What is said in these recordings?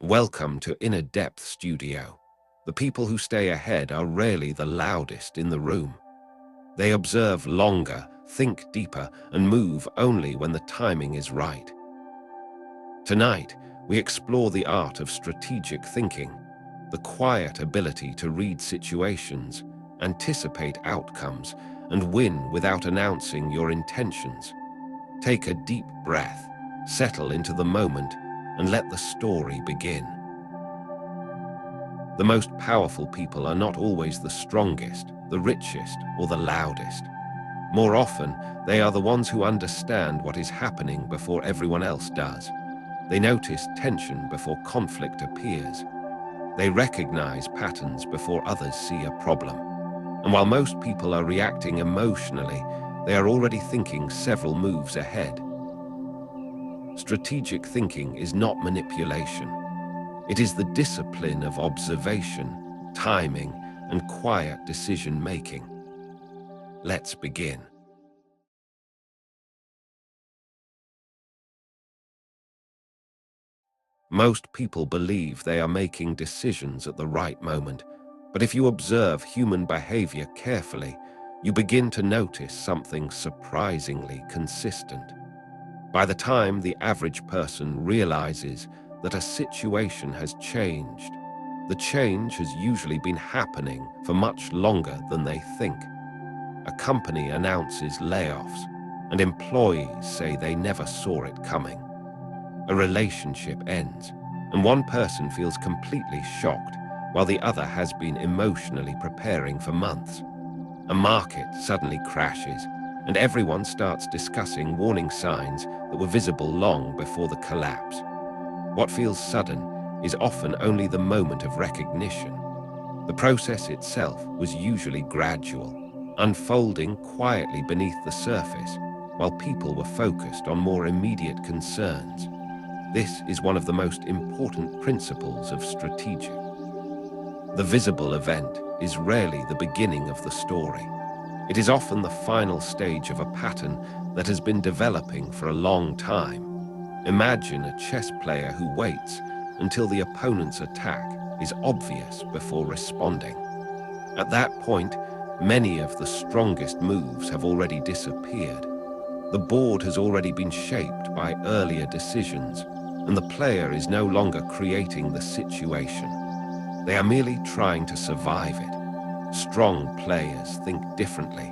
Welcome to Inner Depth Studio. The people who stay ahead are rarely the loudest in the room. They observe longer, think deeper, and move only when the timing is right. Tonight, we explore the art of strategic thinking, the quiet ability to read situations, anticipate outcomes, and win without announcing your intentions. Take a deep breath, settle into the moment, and let the story begin. The most powerful people are not always the strongest, the richest, or the loudest. More often, they are the ones who understand what is happening before everyone else does. They notice tension before conflict appears. They recognize patterns before others see a problem. And while most people are reacting emotionally, they are already thinking several moves ahead. Strategic thinking is not manipulation. It is the discipline of observation, timing, and quiet decision-making. Let's begin. Most people believe they are making decisions at the right moment, but if you observe human behavior carefully, you begin to notice something surprisingly consistent. By the time the average person realizes that a situation has changed, the change has usually been happening for much longer than they think. A company announces layoffs, and employees say they never saw it coming. A relationship ends, and one person feels completely shocked, while the other has been emotionally preparing for months. A market suddenly crashes, and everyone starts discussing warning signs that were visible long before the collapse. What feels sudden is often only the moment of recognition. The process itself was usually gradual, unfolding quietly beneath the surface, while people were focused on more immediate concerns. This is one of the most important principles of strategic. The visible event is rarely the beginning of the story. It is often the final stage of a pattern that has been developing for a long time. Imagine a chess player who waits until the opponent's attack is obvious before responding. At that point, many of the strongest moves have already disappeared. The board has already been shaped by earlier decisions, and the player is no longer creating the situation. They are merely trying to survive it. Strong players think differently.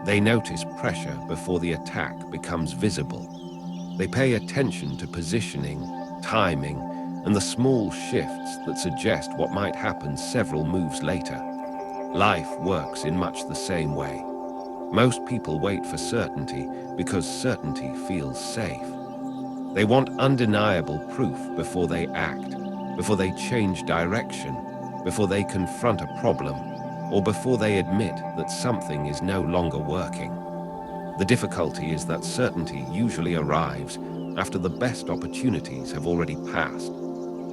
They notice pressure before the attack becomes visible. They pay attention to positioning, timing, and the small shifts that suggest what might happen several moves later. Life works in much the same way. Most people wait for certainty because certainty feels safe. They want undeniable proof before they act, before they change direction, before they confront a problem, or before they admit that something is no longer working. The difficulty is that certainty usually arrives after the best opportunities have already passed.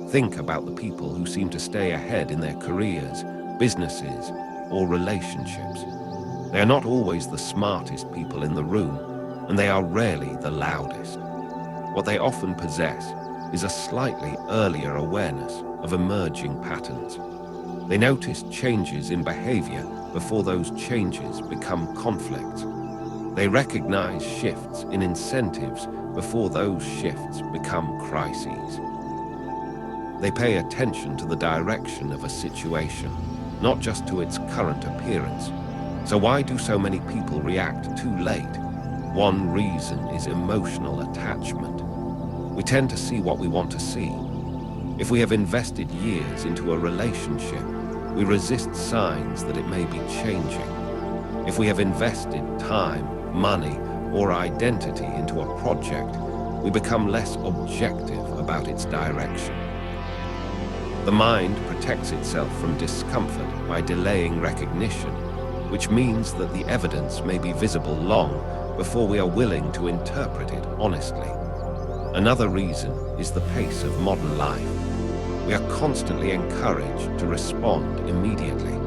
Think about the people who seem to stay ahead in their careers, businesses, or relationships. They are not always the smartest people in the room, and they are rarely the loudest. What they often possess is a slightly earlier awareness of emerging patterns. They notice changes in behavior before those changes become conflicts. They recognize shifts in incentives before those shifts become crises. They pay attention to the direction of a situation, not just to its current appearance. So why do so many people react too late? One reason is emotional attachment. We tend to see what we want to see. If we have invested years into a relationship, we resist signs that it may be changing. If we have invested time, money, or identity into a project, we become less objective about its direction. The mind protects itself from discomfort by delaying recognition, which means that the evidence may be visible long before we are willing to interpret it honestly. Another reason is the pace of modern life. We are constantly encouraged to respond immediately.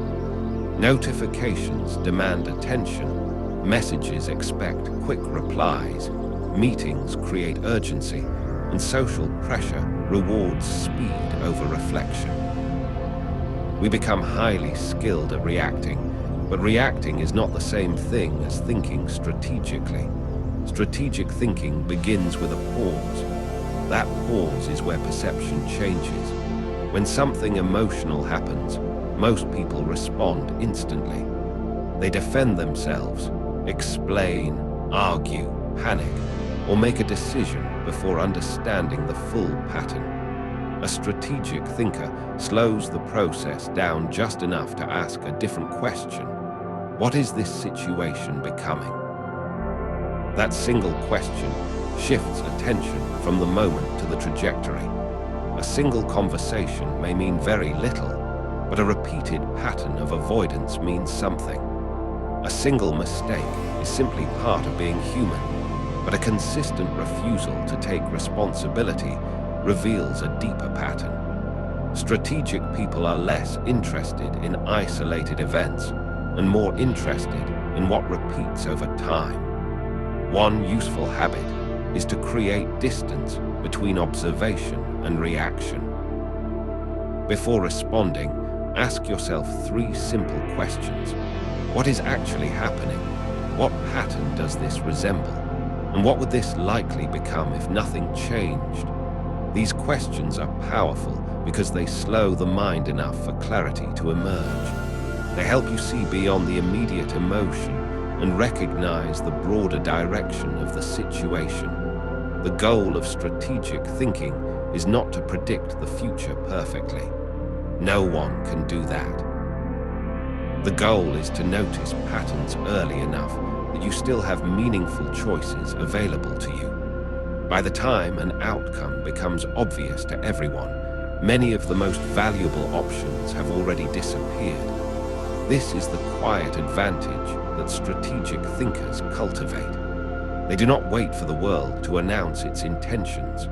Notifications demand attention, messages expect quick replies, meetings create urgency, and social pressure rewards speed over reflection. We become highly skilled at reacting, but reacting is not the same thing as thinking strategically. Strategic thinking begins with a pause. That pause is where perception changes. When something emotional happens, most people respond instantly. They defend themselves, explain, argue, panic, or make a decision before understanding the full pattern. A strategic thinker slows the process down just enough to ask a different question. What is this situation becoming? That single question shifts attention from the moment to the trajectory. A single conversation may mean very little, but a repeated pattern of avoidance means something. A single mistake is simply part of being human, but a consistent refusal to take responsibility reveals a deeper pattern. Strategic people are less interested in isolated events and more interested in what repeats over time. One useful habit is to create distance between observation and reaction. Before responding, ask yourself 3 simple questions. What is actually happening? What pattern does this resemble? And what would this likely become if nothing changed? These questions are powerful because they slow the mind enough for clarity to emerge. They help you see beyond the immediate emotion and recognize the broader direction of the situation. The goal of strategic thinking is not to predict the future perfectly. No one can do that. The goal is to notice patterns early enough that you still have meaningful choices available to you. By the time an outcome becomes obvious to everyone, many of the most valuable options have already disappeared. This is the quiet advantage that strategic thinkers cultivate. They do not wait for the world to announce its intentions.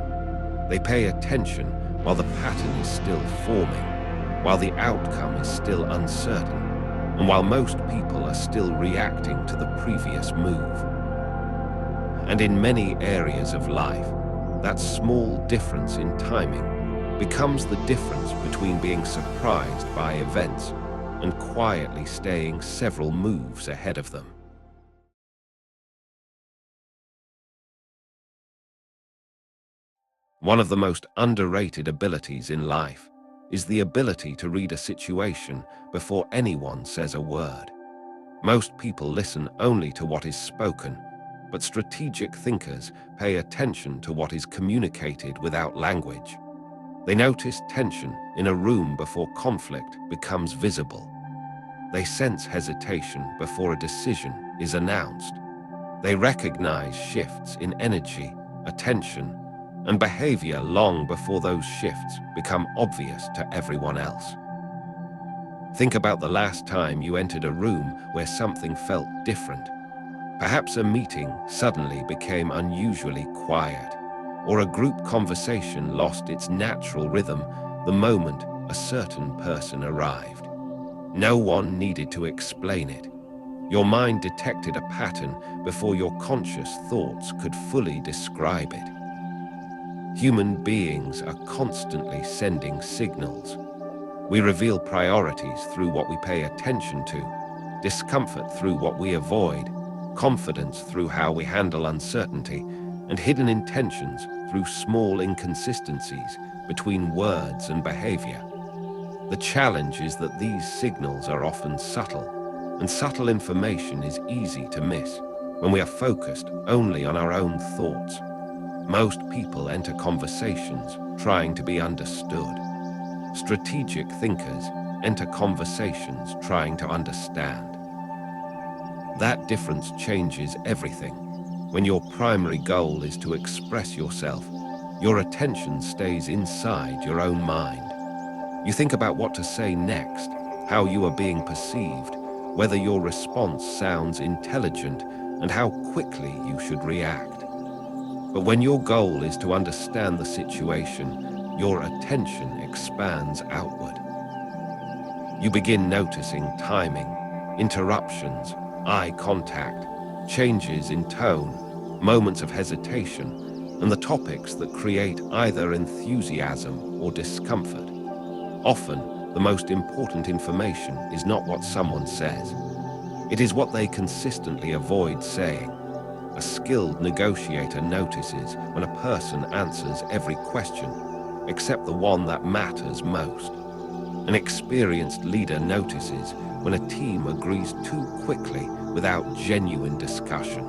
They pay attention while the pattern is still forming, while the outcome is still uncertain, and while most people are still reacting to the previous move. And in many areas of life, that small difference in timing becomes the difference between being surprised by events and quietly staying several moves ahead of them. One of the most underrated abilities in life is the ability to read a situation before anyone says a word. Most people listen only to what is spoken, but strategic thinkers pay attention to what is communicated without language. They notice tension in a room before conflict becomes visible. They sense hesitation before a decision is announced. They recognize shifts in energy, attention, and behavior long before those shifts become obvious to everyone else. Think about the last time you entered a room where something felt different. Perhaps a meeting suddenly became unusually quiet, or a group conversation lost its natural rhythm the moment a certain person arrived. No one needed to explain it. Your mind detected a pattern before your conscious thoughts could fully describe it. Human beings are constantly sending signals. We reveal priorities through what we pay attention to, discomfort through what we avoid, confidence through how we handle uncertainty, and hidden intentions through small inconsistencies between words and behavior. The challenge is that these signals are often subtle, and subtle information is easy to miss when we are focused only on our own thoughts. Most people enter conversations trying to be understood. Strategic thinkers enter conversations trying to understand. That difference changes everything. When your primary goal is to express yourself, your attention stays inside your own mind. You think about what to say next, how you are being perceived, whether your response sounds intelligent, and how quickly you should react. But when your goal is to understand the situation, your attention expands outward. You begin noticing timing, interruptions, eye contact, changes in tone, moments of hesitation, and the topics that create either enthusiasm or discomfort. Often, the most important information is not what someone says. It is what they consistently avoid saying. A skilled negotiator notices when a person answers every question, except the one that matters most. An experienced leader notices when a team agrees too quickly without genuine discussion.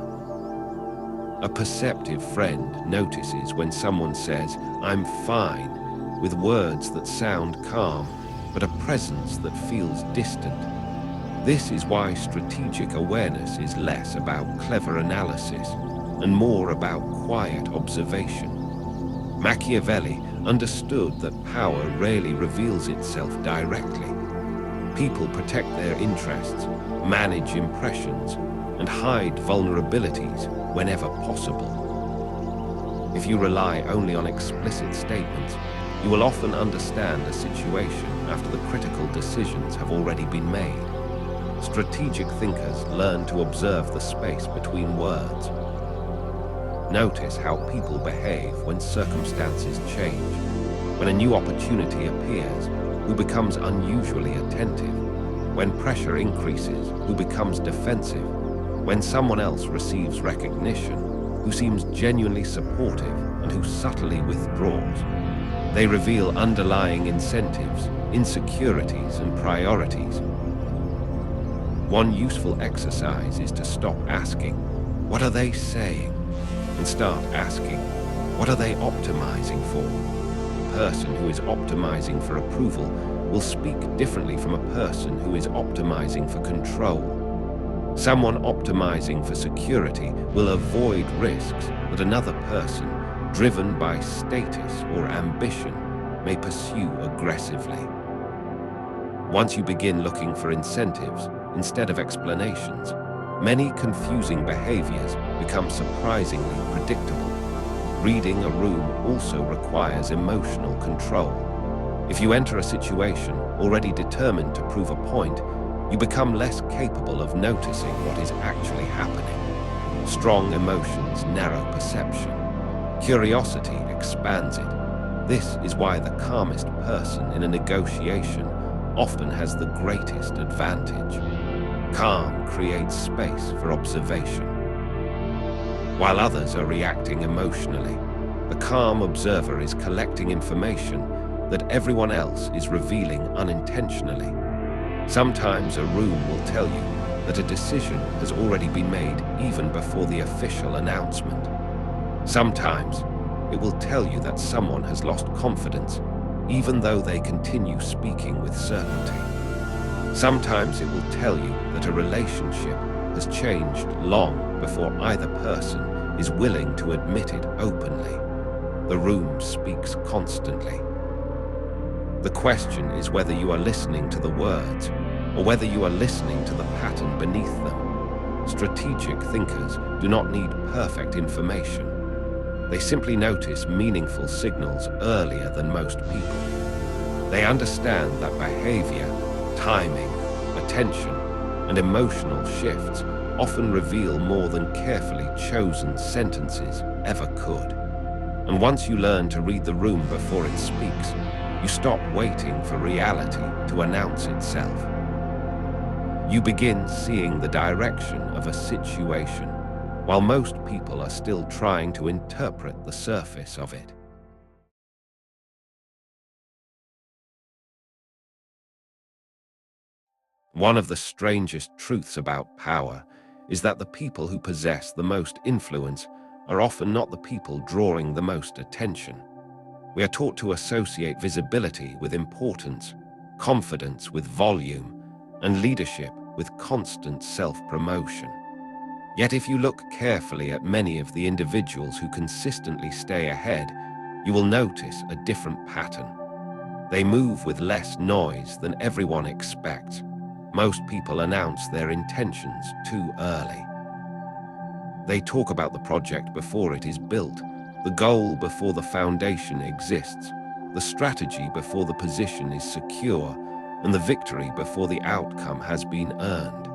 A perceptive friend notices when someone says, "I'm fine," with words that sound calm, but a presence that feels distant. This is why strategic awareness is less about clever analysis and more about quiet observation. Machiavelli understood that power rarely reveals itself directly. People protect their interests, manage impressions, and hide vulnerabilities whenever possible. If you rely only on explicit statements, you will often understand a situation after the critical decisions have already been made. Strategic thinkers learn to observe the space between words. Notice how people behave when circumstances change. When a new opportunity appears, who becomes unusually attentive? When pressure increases, who becomes defensive? When someone else receives recognition, who seems genuinely supportive and who subtly withdraws? They reveal underlying incentives, insecurities, and priorities. One useful exercise is to stop asking, "What are they saying?" and start asking, "What are they optimizing for?" A person who is optimizing for approval will speak differently from a person who is optimizing for control. Someone optimizing for security will avoid risks that another person, driven by status or ambition, may pursue aggressively. Once you begin looking for incentives instead of explanations, many confusing behaviors become surprisingly predictable. Reading a room also requires emotional control. If you enter a situation already determined to prove a point, you become less capable of noticing what is actually happening. Strong emotions narrow perception. Curiosity expands it. This is why the calmest person in a negotiation often has the greatest advantage. Calm creates space for observation. While others are reacting emotionally, the calm observer is collecting information that everyone else is revealing unintentionally. Sometimes a room will tell you that a decision has already been made even before the official announcement. Sometimes it will tell you that someone has lost confidence even though they continue speaking with certainty. Sometimes it will tell you that a relationship has changed long before either person is willing to admit it openly. The room speaks constantly. The question is whether you are listening to the words or whether you are listening to the pattern beneath them. Strategic thinkers do not need perfect information. They simply notice meaningful signals earlier than most people. They understand that behavior, timing, attention, and emotional shifts often reveal more than carefully chosen sentences ever could. And once you learn to read the room before it speaks, you stop waiting for reality to announce itself. You begin seeing the direction of a situation, while most people are still trying to interpret the surface of it. One of the strangest truths about power is that the people who possess the most influence are often not the people drawing the most attention. We are taught to associate visibility with importance, confidence with volume, and leadership with constant self-promotion. Yet if you look carefully at many of the individuals who consistently stay ahead, you will notice a different pattern. They move with less noise than everyone expects. Most people announce their intentions too early. They talk about the project before it is built, the goal before the foundation exists, the strategy before the position is secure, and the victory before the outcome has been earned.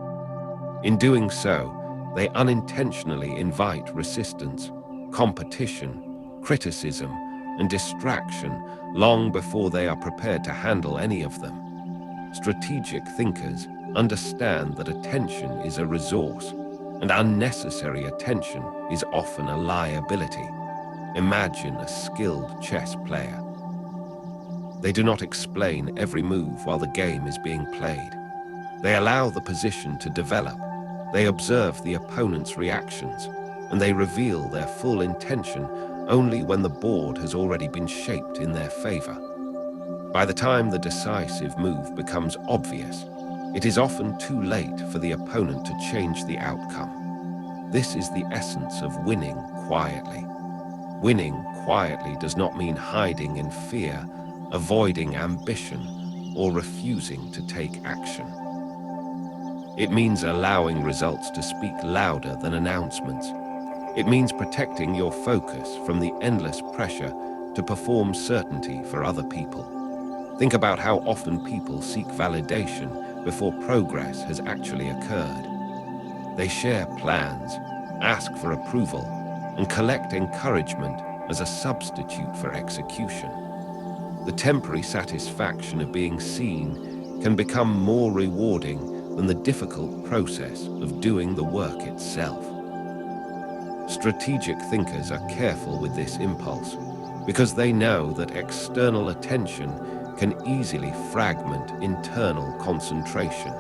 In doing so, they unintentionally invite resistance, competition, criticism, and distraction long before they are prepared to handle any of them. Strategic thinkers understand that attention is a resource, and unnecessary attention is often a liability. Imagine a skilled chess player. They do not explain every move while the game is being played. They allow the position to develop. They observe the opponent's reactions, and they reveal their full intention only when the board has already been shaped in their favor. By the time the decisive move becomes obvious, it is often too late for the opponent to change the outcome. This is the essence of winning quietly. Winning quietly does not mean hiding in fear, avoiding ambition, or refusing to take action. It means allowing results to speak louder than announcements. It means protecting your focus from the endless pressure to perform certainty for other people. Think about how often people seek validation before progress has actually occurred. They share plans, ask for approval, and collect encouragement as a substitute for execution. The temporary satisfaction of being seen can become more rewarding than the difficult process of doing the work itself. Strategic thinkers are careful with this impulse because they know that external attention can easily fragment internal concentration.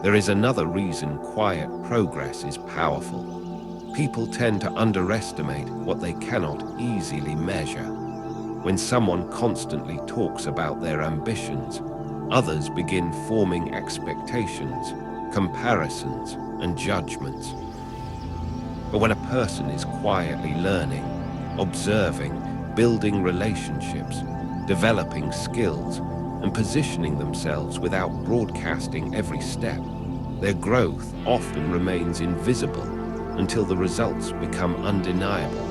There is another reason quiet progress is powerful. People tend to underestimate what they cannot easily measure. When someone constantly talks about their ambitions, others begin forming expectations, comparisons, and judgments. But when a person is quietly learning, observing, building relationships, developing skills, and positioning themselves without broadcasting every step, their growth often remains invisible until the results become undeniable.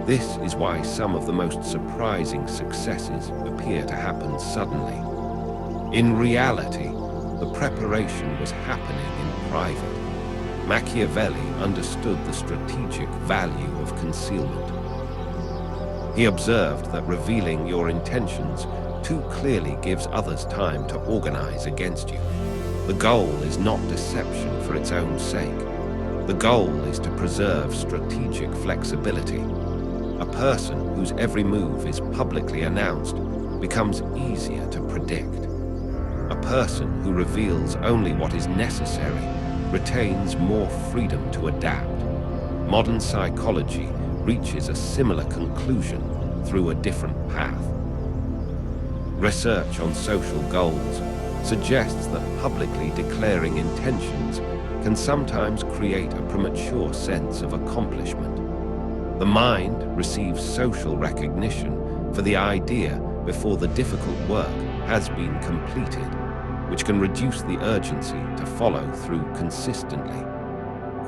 This is why some of the most surprising successes appear to happen suddenly. In reality, the preparation was happening in private. Machiavelli understood the strategic value of concealment. He observed that revealing your intentions too clearly gives others time to organize against you. The goal is not deception for its own sake. The goal is to preserve strategic flexibility. A person whose every move is publicly announced becomes easier to predict. A person who reveals only what is necessary retains more freedom to adapt. Modern psychology reaches a similar conclusion through a different path. Research on social goals suggests that publicly declaring intentions can sometimes create a premature sense of accomplishment. The mind receives social recognition for the idea before the difficult work has been completed, which can reduce the urgency to follow through consistently.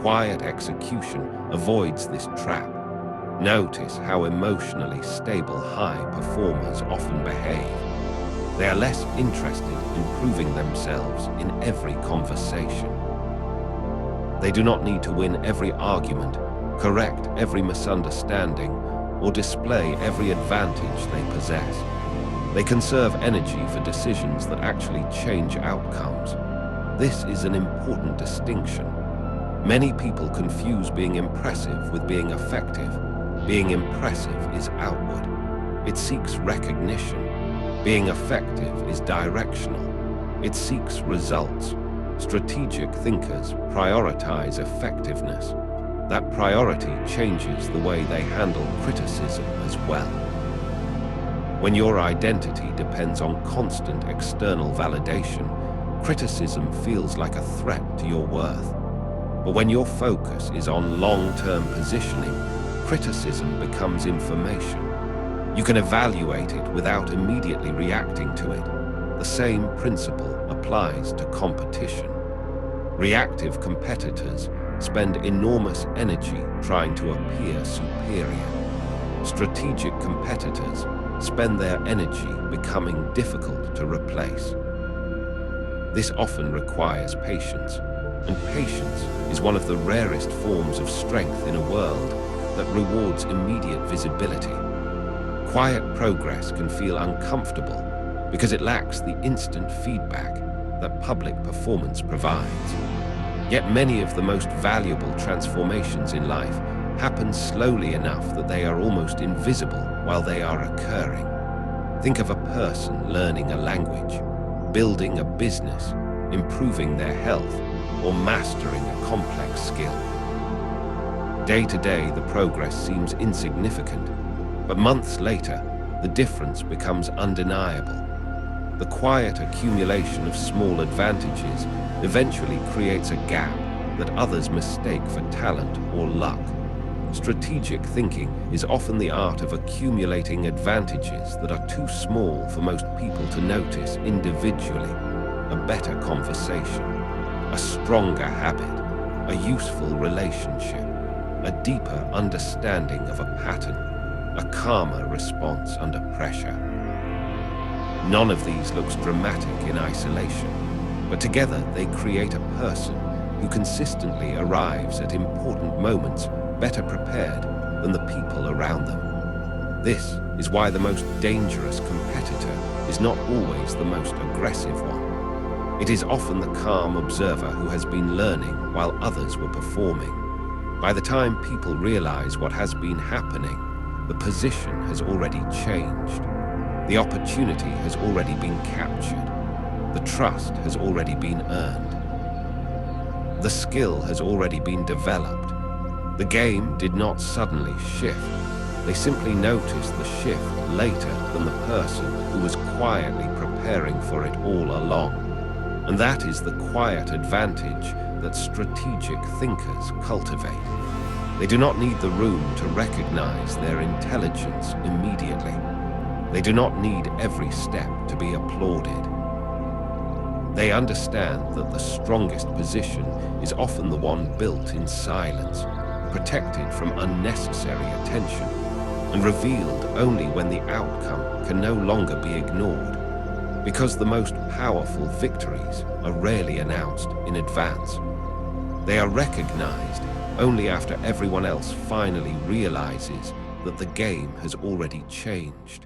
Quiet execution avoids this trap. Notice how emotionally stable high performers often behave. They are less interested in proving themselves in every conversation. They do not need to win every argument, correct every misunderstanding, or display every advantage they possess. They conserve energy for decisions that actually change outcomes. This is an important distinction. Many people confuse being impressive with being effective. Being impressive is outward. It seeks recognition. Being effective is directional. It seeks results. Strategic thinkers prioritize effectiveness. That priority changes the way they handle criticism as well. When your identity depends on constant external validation, criticism feels like a threat to your worth. But when your focus is on long-term positioning, criticism becomes information. You can evaluate it without immediately reacting to it. The same principle applies to competition. Reactive competitors spend enormous energy trying to appear superior. Strategic competitors spend their energy becoming difficult to replace. This often requires patience, and patience is one of the rarest forms of strength in a world that rewards immediate visibility. Quiet progress can feel uncomfortable because it lacks the instant feedback that public performance provides. Yet many of the most valuable transformations in life happen slowly enough that they are almost invisible while they are occurring. Think of a person learning a language, building a business, improving their health, or mastering a complex skill. Day to day, the progress seems insignificant, but months later, the difference becomes undeniable. The quiet accumulation of small advantages eventually creates a gap that others mistake for talent or luck. Strategic thinking is often the art of accumulating advantages that are too small for most people to notice individually. A better conversation, a stronger habit, a useful relationship, a deeper understanding of a pattern, a calmer response under pressure. None of these looks dramatic in isolation, but together they create a person who consistently arrives at important moments better prepared than the people around them. This is why the most dangerous competitor is not always the most aggressive one. It is often the calm observer who has been learning while others were performing. By the time people realize what has been happening, the position has already changed. The opportunity has already been captured. The trust has already been earned. The skill has already been developed. The game did not suddenly shift. They simply noticed the shift later than the person who was quietly preparing for it all along. And that is the quiet advantage that strategic thinkers cultivate. They do not need the room to recognize their intelligence immediately. They do not need every step to be applauded. They understand that the strongest position is often the one built in silence, protected from unnecessary attention, and revealed only when the outcome can no longer be ignored. Because the most powerful victories are rarely announced in advance. They are recognized only after everyone else finally realizes that the game has already changed.